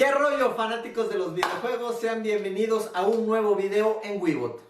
¿Qué rollo, fanáticos de los videojuegos? Sean bienvenidos a un nuevo video en Wiibot.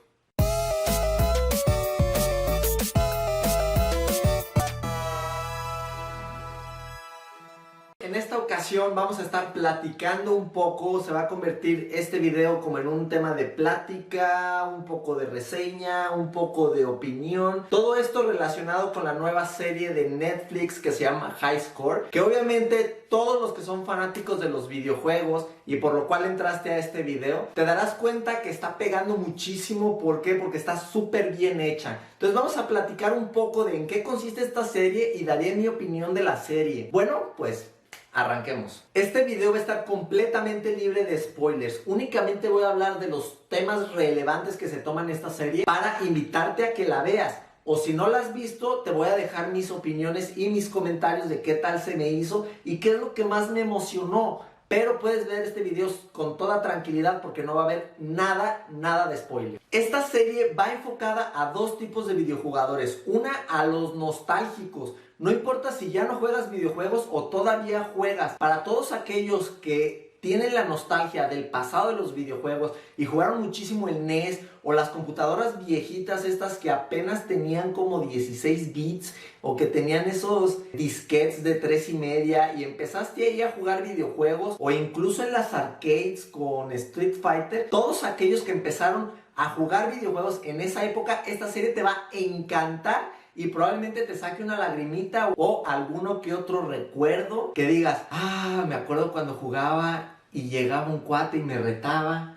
En esta ocasión vamos a estar platicando un poco, se va a convertir este video como en un tema de plática, un poco de reseña, un poco de opinión. Todo esto relacionado con la nueva serie de Netflix que se llama High Score, que obviamente todos los que son fanáticos de los videojuegos y por lo cual entraste a este video, te darás cuenta que está pegando muchísimo. ¿Por qué? Porque está súper bien hecha. Entonces vamos a platicar un poco de en qué consiste esta serie y daré mi opinión de la serie. Bueno, pues arranquemos. Este video va a estar completamente libre de spoilers. Únicamente voy a hablar de los temas relevantes que se toman en esta serie para invitarte a que la veas. O si no la has visto, te voy a dejar mis opiniones y mis comentarios de qué tal se me hizo y qué es lo que más me emocionó. Pero puedes ver este video con toda tranquilidad porque no va a haber nada de spoiler. Esta serie va enfocada a dos tipos de videojugadores. Una, a los nostálgicos. No importa si ya no juegas videojuegos o todavía juegas. Para todos aquellos que tienen la nostalgia del pasado de los videojuegos y jugaron muchísimo el NES o las computadoras viejitas estas que apenas tenían como 16 bits o que tenían esos disquetes de 3.5 y empezaste ahí a jugar videojuegos o incluso en las arcades con Street Fighter, todos aquellos que empezaron a jugar videojuegos en esa época, esta serie te va a encantar. Y probablemente te saque una lagrimita o alguno que otro recuerdo que digas, me acuerdo cuando jugaba y llegaba un cuate y me retaba.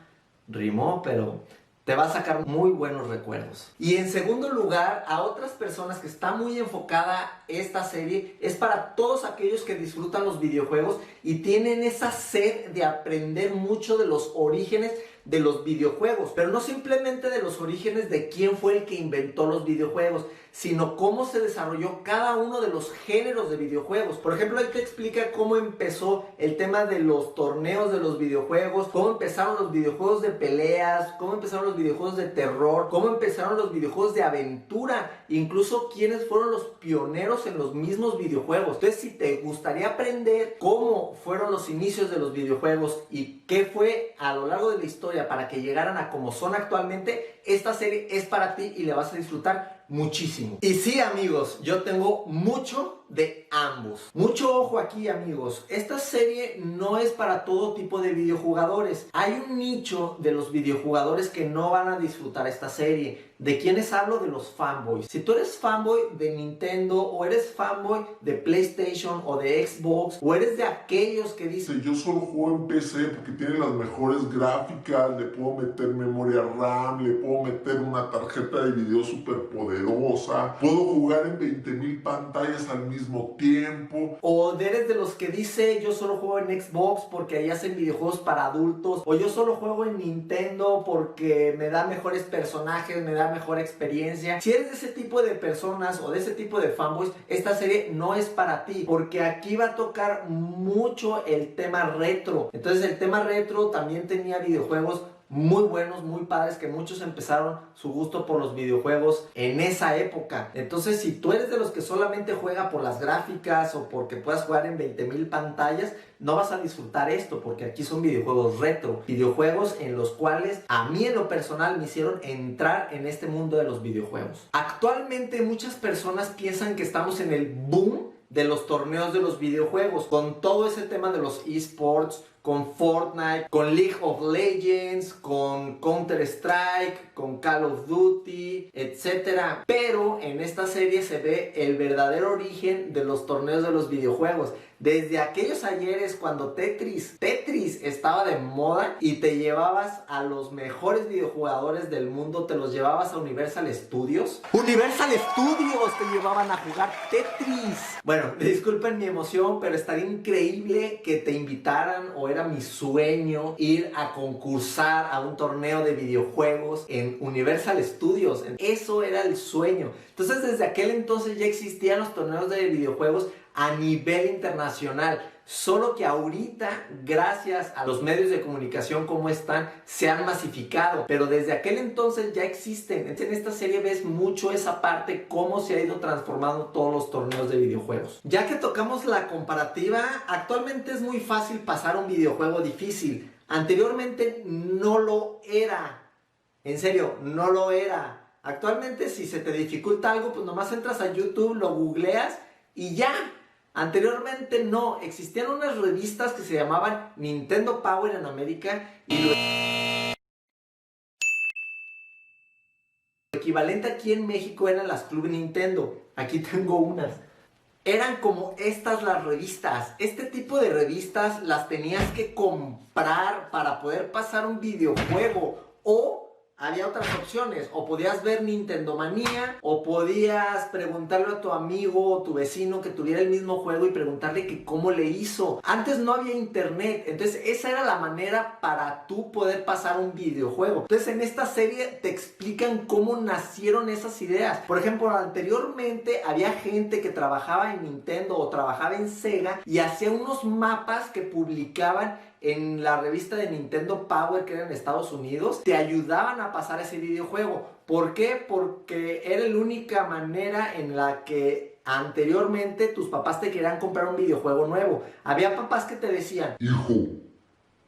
Rimó, pero te va a sacar muy buenos recuerdos. Y en segundo lugar, a otras personas que está muy enfocada esta serie, es para todos aquellos que disfrutan los videojuegos y tienen esa sed de aprender mucho de los orígenes de los videojuegos, pero no simplemente de los orígenes de quién fue el que inventó los videojuegos, sino cómo se desarrolló cada uno de los géneros de videojuegos. Por ejemplo, ahí te explica cómo empezó el tema de los torneos de los videojuegos, cómo empezaron los videojuegos de peleas, cómo empezaron los videojuegos de terror, cómo empezaron los videojuegos de aventura, incluso quiénes fueron los pioneros en los mismos videojuegos. Entonces, si te gustaría aprender cómo fueron los inicios de los videojuegos y qué fue a lo largo de la historia para que llegaran a como son actualmente, esta serie es para ti y le vas a disfrutar muchísimo. Y sí, amigos, yo tengo mucho de ambos. Mucho ojo aquí, amigos. Esta serie no es para todo tipo de videojugadores. Hay un nicho de los videojugadores que no van a disfrutar esta serie. ¿De quiénes hablo? De los fanboys. Si tú eres fanboy de Nintendo o eres fanboy de PlayStation o de Xbox o eres de aquellos que dicen yo solo juego en PC porque tiene las mejores gráficas, le puedo meter memoria RAM, le puedo meter una tarjeta de video súper poderosa, puedo jugar en 20.000 pantallas al mismo tiempo. O eres de los que dice yo solo juego en Xbox porque ahí hacen videojuegos para adultos, o yo solo juego en Nintendo porque me da mejores personajes, me da mejor experiencia. Si eres de ese tipo de personas o de ese tipo de fanboys, esta serie no es para ti, porque aquí va a tocar mucho el tema retro. Entonces el tema retro también tenía videojuegos muy buenos, muy padres, que muchos empezaron su gusto por los videojuegos en esa época. Entonces, si tú eres de los que solamente juega por las gráficas o porque puedas jugar en 20.000 pantallas, no vas a disfrutar esto, porque aquí son videojuegos retro, videojuegos en los cuales a mí en lo personal me hicieron entrar en este mundo de los videojuegos. Actualmente muchas personas piensan que estamos en el boom de los torneos de los videojuegos, con todo ese tema de los esports, con Fortnite, con League of Legends, con Counter-Strike, con Call of Duty, etc. Pero en esta serie se ve el verdadero origen de los torneos de los videojuegos. Desde aquellos ayeres cuando Tetris estaba de moda y te llevabas a los mejores videojugadores del mundo, te los llevabas a Universal Studios. Universal Studios te llevaban a jugar Tetris. Bueno, disculpen mi emoción, pero estaría increíble que te invitaran, o era mi sueño ir a concursar a un torneo de videojuegos en Universal Studios. Eso era el sueño. Entonces, desde aquel entonces ya existían los torneos de videojuegos a nivel internacional. Solo que ahorita, gracias a los medios de comunicación como están, se han masificado. Pero desde aquel entonces ya existen. En esta serie ves mucho esa parte, cómo se ha ido transformando todos los torneos de videojuegos. Ya que tocamos la comparativa, actualmente es muy fácil pasar un videojuego difícil. Anteriormente no lo era. En serio, no lo era. Actualmente si se te dificulta algo, pues nomás entras a YouTube, lo googleas y ya. Anteriormente no, existían unas revistas que se llamaban Nintendo Power en América y lo equivalente aquí en México eran las Club Nintendo. Aquí tengo unas. Eran como estas las revistas. Este tipo de revistas las tenías que comprar para poder pasar un videojuego o había otras opciones, o podías ver Nintendo Manía, o podías preguntarle a tu amigo o tu vecino que tuviera el mismo juego y preguntarle que cómo le hizo. Antes no había internet, entonces esa era la manera para tú poder pasar un videojuego. Entonces en esta serie te explican cómo nacieron esas ideas. Por ejemplo, anteriormente había gente que trabajaba en Nintendo o trabajaba en Sega y hacía unos mapas que publicaban en la revista de Nintendo Power, que era en Estados Unidos, te ayudaban a pasar ese videojuego. ¿Por qué? Porque era la única manera en la que anteriormente tus papás te querían comprar un videojuego nuevo. Había papás que te decían: hijo,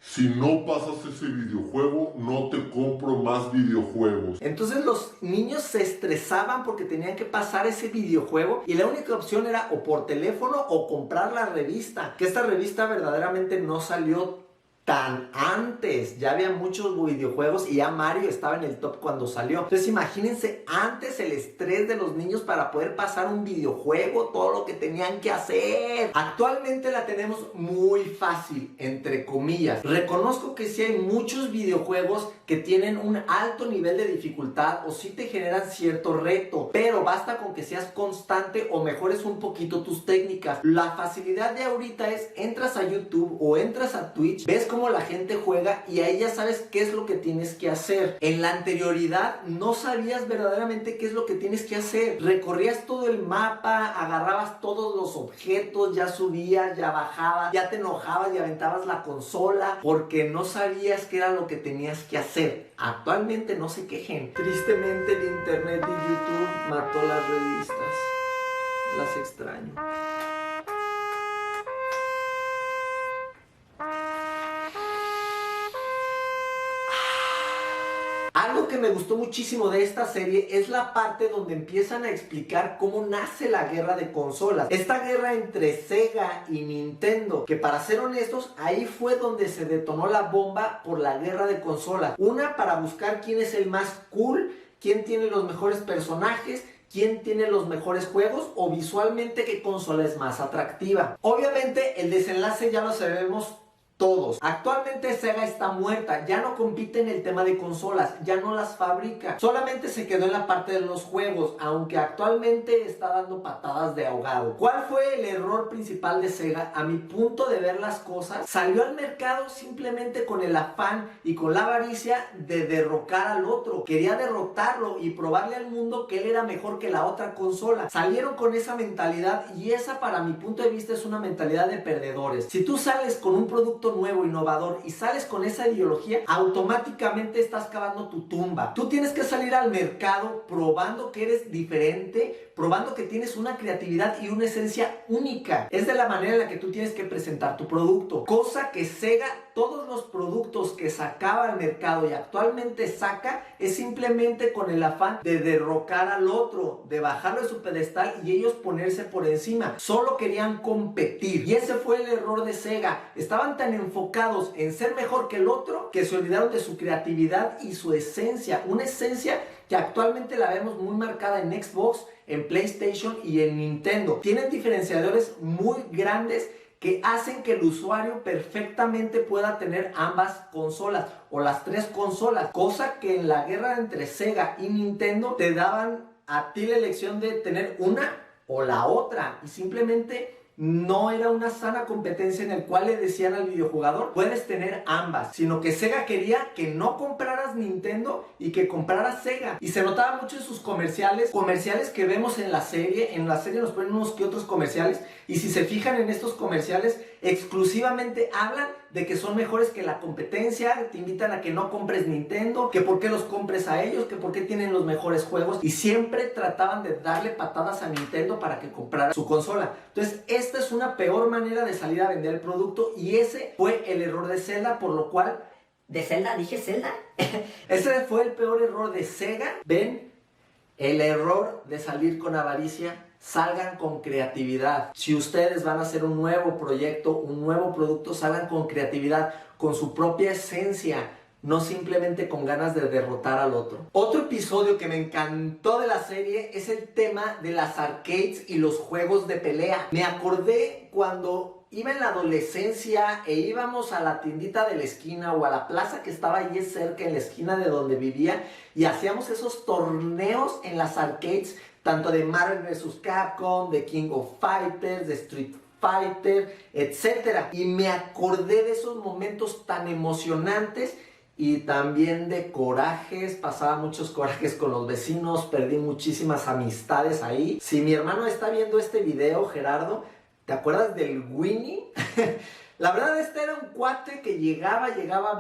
si no pasas ese videojuego, no te compro más videojuegos. Entonces los niños se estresaban porque tenían que pasar ese videojuego y la única opción era o por teléfono o comprar la revista. Que esta revista verdaderamente no salió tan antes. Ya había muchos videojuegos y ya Mario estaba en el top cuando salió. Entonces imagínense antes el estrés de los niños para poder pasar un videojuego, todo lo que tenían que hacer. Actualmente la tenemos muy fácil, entre comillas. Reconozco que sí hay muchos videojuegos que tienen un alto nivel de dificultad o sí te generan cierto reto, pero basta con que seas constante o mejores un poquito tus técnicas. La facilidad de ahorita es, entras a YouTube o entras a Twitch, ves cómo la gente juega y ahí ya sabes qué es lo que tienes que hacer. En la anterioridad no sabías verdaderamente qué es lo que tienes que hacer. Recorrías todo el mapa, agarrabas todos los objetos, ya subías, ya bajabas, ya te enojabas y aventabas la consola porque no sabías qué era lo que tenías que hacer. Actualmente no se quejen. Tristemente el internet y YouTube mató las revistas. Las extraño. Algo que me gustó muchísimo de esta serie es la parte donde empiezan a explicar cómo nace la guerra de consolas. Esta guerra entre Sega y Nintendo, que para ser honestos, ahí fue donde se detonó la bomba por la guerra de consolas. Una para buscar quién es el más cool, quién tiene los mejores personajes, quién tiene los mejores juegos o visualmente qué consola es más atractiva. Obviamente el desenlace ya lo sabemos todos. Actualmente Sega está muerta, ya no compite en el tema de consolas, ya no las fabrica, solamente se quedó en la parte de los juegos, aunque actualmente está dando patadas de ahogado. ¿Cuál fue el error principal de Sega? A mi punto de ver las cosas, salió al mercado simplemente con el afán y con la avaricia de derrocar al otro. Quería derrotarlo y probarle al mundo que él era mejor que la otra consola. Salieron con esa mentalidad y esa, para mi punto de vista, es una mentalidad de perdedores. Si tú sales con un producto nuevo, innovador y sales con esa ideología, automáticamente estás cavando tu tumba. Tú tienes que salir al mercado probando que eres diferente, probando que tienes una creatividad y una esencia única. Es de la manera en la que tú tienes que presentar tu producto, cosa que Sega, todos los productos que sacaba al mercado y actualmente saca, es simplemente con el afán de derrocar al otro, de bajarlo de su pedestal y ellos ponerse por encima. Solo querían competir y ese fue el error de Sega. Estaban tan enfocados en ser mejor que el otro que se olvidaron de su creatividad y su esencia, una esencia que actualmente la vemos muy marcada en Xbox, en PlayStation y en Nintendo. Tienen diferenciadores muy grandes que hacen que el usuario perfectamente pueda tener ambas consolas o las tres consolas, cosa que en la guerra entre Sega y Nintendo te daban a ti la elección de tener una o la otra y simplemente no era una sana competencia en el cual le decían al videojugador puedes tener ambas, sino que Sega quería que no compraras Nintendo y que compraras Sega, y se notaba mucho en sus comerciales que vemos en la serie nos ponen unos que otros comerciales, y si se fijan en estos comerciales exclusivamente hablan de que son mejores que la competencia, te invitan a que no compres Nintendo, que por qué los compres a ellos, que por qué tienen los mejores juegos, y siempre trataban de darle patadas a Nintendo para que comprara su consola. Entonces, esta es una peor manera de salir a vender el producto, y ese fue el error de Zelda, por lo cual... ¿De Zelda? ¿Dije Zelda? Ese fue el peor error de Sega. ¿Ven? El error de salir con avaricia. Salgan con creatividad. Si ustedes van a hacer un nuevo proyecto, un nuevo producto, salgan con creatividad, con su propia esencia, no simplemente con ganas de derrotar al otro. Otro episodio que me encantó de la serie es el tema de las arcades y los juegos de pelea. Me acordé cuando iba en la adolescencia e íbamos a la tiendita de la esquina o a la plaza que estaba allí cerca en la esquina de donde vivía, y hacíamos esos torneos en las arcades, tanto de Marvel vs. Capcom, de King of Fighters, de Street Fighter, etc. Y me acordé de esos momentos tan emocionantes y también de corajes. Pasaba muchos corajes con los vecinos, perdí muchísimas amistades ahí. Si mi hermano está viendo este video, Gerardo, ¿te acuerdas del Winnie? La verdad, este era un cuate que llegaba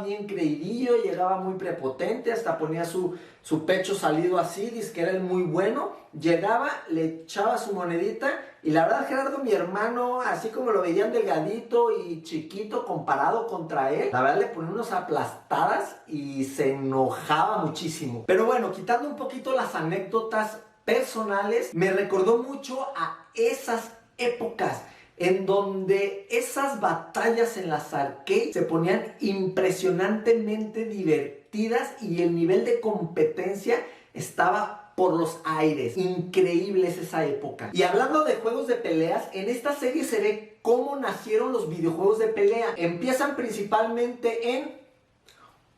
bien creidillo, llegaba muy prepotente, hasta ponía su pecho salido así, dice que era el muy bueno. Llegaba, le echaba su monedita, y la verdad, Gerardo, mi hermano, así como lo veían delgadito y chiquito comparado contra él, la verdad le ponía unas aplastadas y se enojaba muchísimo. Pero bueno, quitando un poquito las anécdotas personales, me recordó mucho a esas épocas en donde esas batallas en las arcades se ponían impresionantemente divertidas y el nivel de competencia estaba por los aires. Increíbles esa época. Y hablando de juegos de peleas, en esta serie se ve cómo nacieron los videojuegos de pelea. Empiezan principalmente en...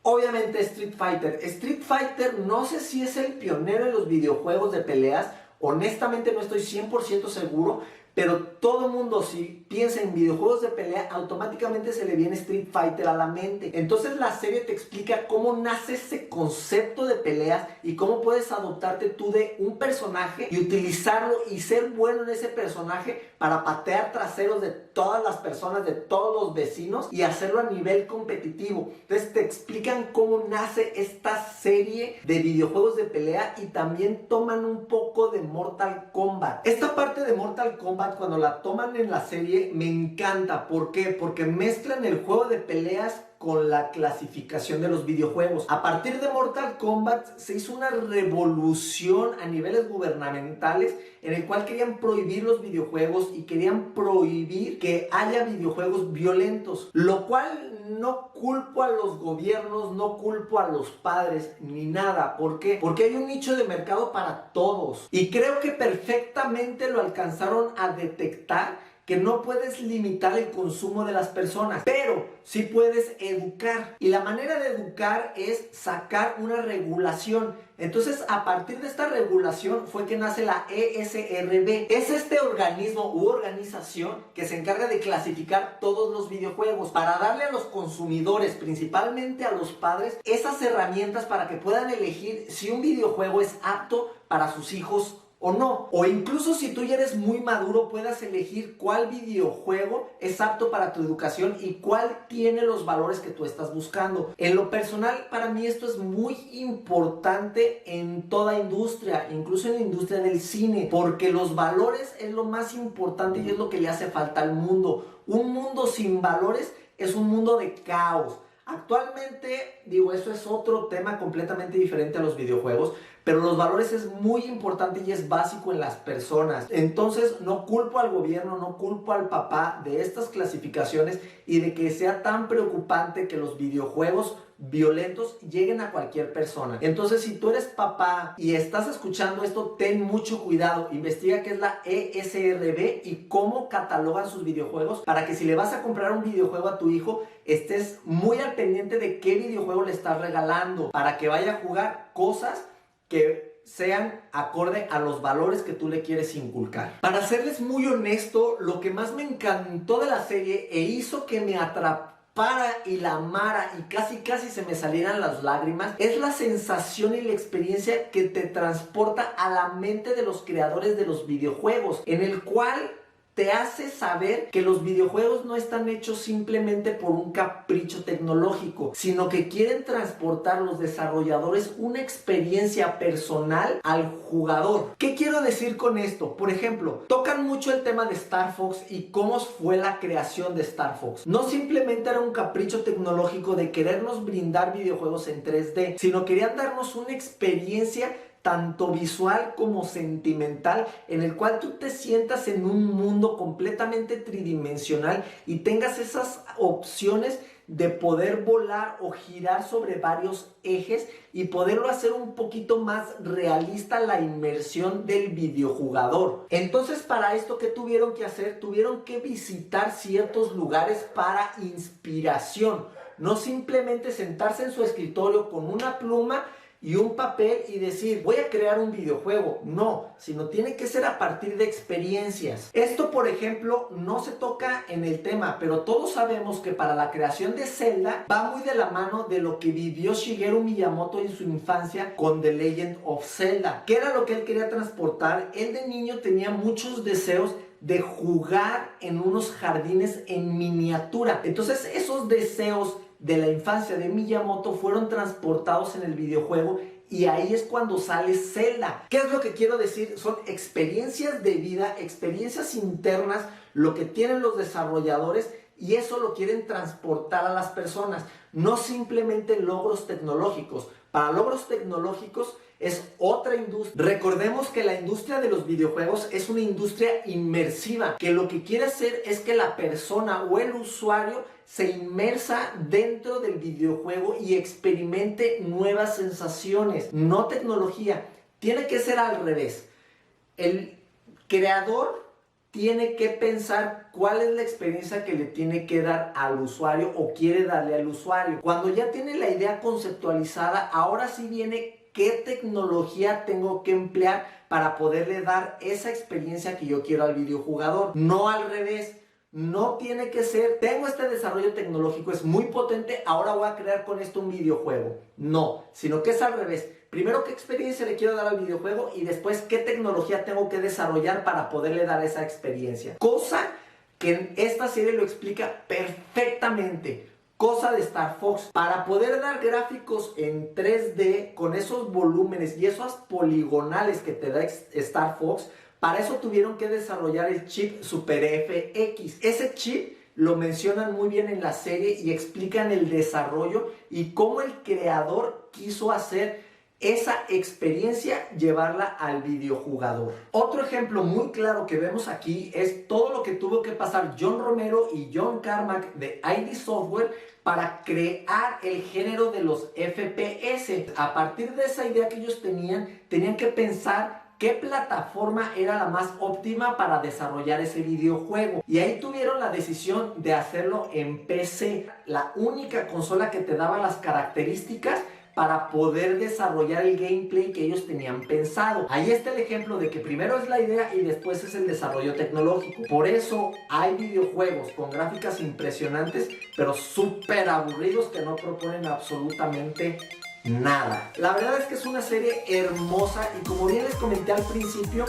obviamente Street Fighter. Street Fighter no sé si es el pionero en los videojuegos de peleas. Honestamente no estoy 100% seguro. Pero todo mundo, si piensa en videojuegos de pelea, automáticamente se le viene Street Fighter a la mente. Entonces la serie te explica cómo nace ese concepto de peleas y cómo puedes adoptarte tú de un personaje y utilizarlo y ser bueno en ese personaje para patear traseros de todas las personas, de todos los vecinos, y hacerlo a nivel competitivo. Entonces te explican cómo nace esta serie de videojuegos de pelea, y también toman un poco de Mortal Kombat. Esta parte de Mortal Kombat, cuando la toman en la serie, me encanta. ¿Por qué? Porque mezclan el juego de peleas con la clasificación de los videojuegos. A partir de Mortal Kombat se hizo una revolución a niveles gubernamentales en el cual querían prohibir los videojuegos y querían prohibir que haya videojuegos violentos, lo cual no culpo a los gobiernos, no culpo a los padres ni nada. ¿Por qué? Porque hay un nicho de mercado para todos, y creo que perfectamente lo alcanzaron a detectar, que no puedes limitar el consumo de las personas, pero sí puedes educar. Y la manera de educar es sacar una regulación. Entonces, a partir de esta regulación fue que nace la ESRB. Es este organismo u organización que se encarga de clasificar todos los videojuegos para darle a los consumidores, principalmente a los padres, esas herramientas para que puedan elegir si un videojuego es apto para sus hijos o no. O incluso si tú ya eres muy maduro, puedas elegir cuál videojuego es apto para tu educación y cuál tiene los valores que tú estás buscando. En lo personal, para mí esto es muy importante en toda industria, incluso en la industria del cine, porque los valores es lo más importante y es lo que le hace falta al mundo. Un mundo sin valores es un mundo de caos. Actualmente, digo, eso es otro tema completamente diferente a los videojuegos, pero los valores es muy importante y es básico en las personas. Entonces no culpo al gobierno, no culpo al papá de estas clasificaciones y de que sea tan preocupante que los videojuegos violentos lleguen a cualquier persona. Entonces, si tú eres papá y estás escuchando esto, ten mucho cuidado. Investiga qué es la ESRB y cómo catalogan sus videojuegos, para que si le vas a comprar un videojuego a tu hijo, estés muy al pendiente de qué videojuego le estás regalando, para que vaya a jugar cosas que sean acorde a los valores que tú le quieres inculcar. Para serles muy honesto, lo que más me encantó de la serie e hizo que me atrapara y la amara y casi se me salieran las lágrimas, es la sensación y la experiencia que te transporta a la mente de los creadores de los videojuegos, en el cual te hace saber que los videojuegos no están hechos simplemente por un capricho tecnológico, sino que quieren transportar los desarrolladores una experiencia personal al jugador. ¿Qué quiero decir con esto? Por ejemplo, tocan mucho el tema de Star Fox y cómo fue la creación de Star Fox. No simplemente era un capricho tecnológico de querernos brindar videojuegos en 3D, sino querían darnos una experiencia tanto visual como sentimental, en el cual tú te sientas en un mundo completamente tridimensional y tengas esas opciones de poder volar o girar sobre varios ejes y poderlo hacer un poquito más realista la inmersión del videojugador. Entonces, para esto, ¿qué tuvieron que hacer? Tuvieron que visitar ciertos lugares para inspiración, no simplemente sentarse en su escritorio con una pluma y un papel y decir, voy a crear un videojuego. No, sino tiene que ser a partir de experiencias. Esto, por ejemplo, no se toca en el tema, pero todos sabemos que para la creación de Zelda va muy de la mano de lo que vivió Shigeru Miyamoto en su infancia con The Legend of Zelda. ¿Qué era lo que él quería transportar? Él de niño tenía muchos deseos de jugar en unos jardines en miniatura. Entonces, esos deseos de la infancia de Miyamoto fueron transportados en el videojuego y ahí es cuando sale Zelda. ¿Qué es lo que quiero decir? Son experiencias de vida, experiencias internas, lo que tienen los desarrolladores, y eso lo quieren transportar a las personas, no simplemente logros tecnológicos. Para logros tecnológicos es otra industria. Recordemos que la industria de los videojuegos es una industria inmersiva, que lo que quiere hacer es que la persona o el usuario se inmersa dentro del videojuego y experimente nuevas sensaciones, no tecnología. Tiene que ser al revés. El creador tiene que pensar cuál es la experiencia que le tiene que dar al usuario o quiere darle al usuario. Cuando ya tiene la idea conceptualizada, ahora sí viene qué tecnología tengo que emplear para poderle dar esa experiencia que yo quiero al videojugador. No al revés. No tiene que ser, tengo este desarrollo tecnológico, es muy potente, ahora voy a crear con esto un videojuego. No, sino que es al revés. Primero, ¿qué experiencia le quiero dar al videojuego? Y después, ¿qué tecnología tengo que desarrollar para poderle dar esa experiencia? Cosa que en esta serie lo explica perfectamente. Cosa de Star Fox. Para poder dar gráficos en 3D con esos volúmenes y esas poligonales que te da Star Fox, para eso tuvieron que desarrollar el chip Super FX. Ese chip lo mencionan muy bien en la serie y explican el desarrollo y cómo el creador quiso hacer esa experiencia, llevarla al videojugador. Otro ejemplo muy claro que vemos aquí es todo lo que tuvo que pasar John Romero y John Carmack de ID Software para crear el género de los FPS. A partir de esa idea que ellos tenían que pensar qué plataforma era la más óptima para desarrollar ese videojuego. Y ahí tuvieron la decisión de hacerlo en PC, la única consola que te daba las características para poder desarrollar el gameplay que ellos tenían pensado. Ahí está el ejemplo de que primero es la idea y después es el desarrollo tecnológico. Por eso hay videojuegos con gráficas impresionantes, pero súper aburridos que no proponen absolutamente nada. La verdad es que es una serie hermosa y como bien les comenté al principio,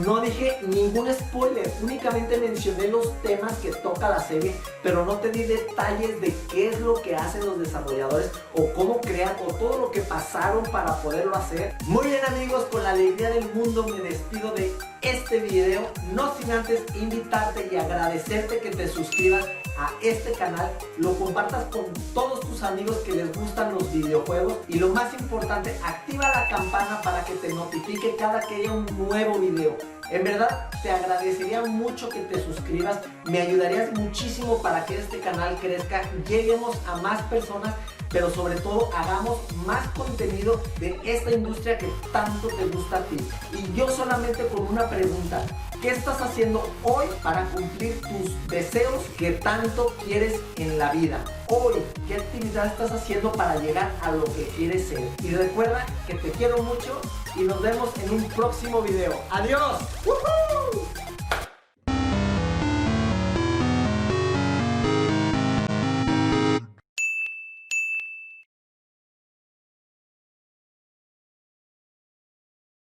no dije ningún spoiler, únicamente mencioné los temas que toca la serie, pero no te di detalles de qué es lo que hacen los desarrolladores o cómo crean o todo lo que pasaron para poderlo hacer. Muy bien amigos, con la alegría del mundo me despido de este video, no sin antes invitarte y agradecerte que te suscribas a este canal, lo compartas con todos tus amigos que les gustan los videojuegos y lo más importante, activa la campana para que te notifique cada que haya un nuevo video. En verdad te agradecería mucho que te suscribas, me ayudarías muchísimo para que este canal crezca, lleguemos a más personas, pero sobre todo hagamos más contenido de esta industria que tanto te gusta a ti. Y yo solamente con una pregunta, ¿qué estás haciendo hoy para cumplir tus deseos que tanto quieres en la vida? Hoy, ¿qué actividad estás haciendo para llegar a lo que quieres ser? Y recuerda que te quiero mucho y nos vemos en un próximo video. ¡Adiós! ¡Woohoo!